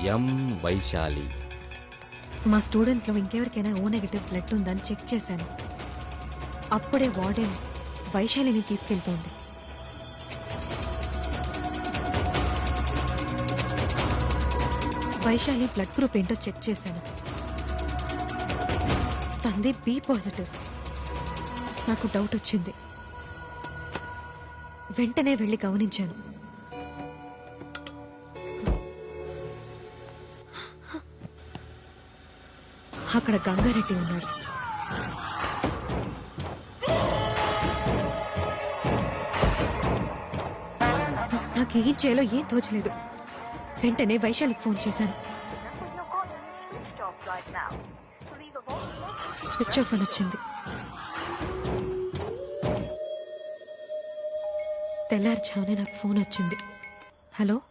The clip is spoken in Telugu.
ఎం వైశాలి. మా స్టూడెంట్స్లో ఇంకెవరికైనా ఓ నెగటివ్ బ్లడ్ ఉందని చెక్ చేశాను. అప్పుడే వార్డెన్ వైశాలిని తీసుకెళ్తోంది. వైశాలి బ్లడ్ గ్రూప్ ఏంటో చెక్ చేశాను. తంది బి పాజిటివ్. నాకు డౌట్ వచ్చింది. వెంటనే వెళ్ళి గమనించాను. అక్కడ గంగారెడ్డి ఉన్నాడు. నాకేం చేయాలో ఏం తోచలేదు. వెంటనే వైశాలికి ఫోన్ చేశాను. స్విచ్ ఆఫ్ అని వచ్చింది. తెల్లారుజామునే నాకు ఫోన్ వచ్చింది. హలో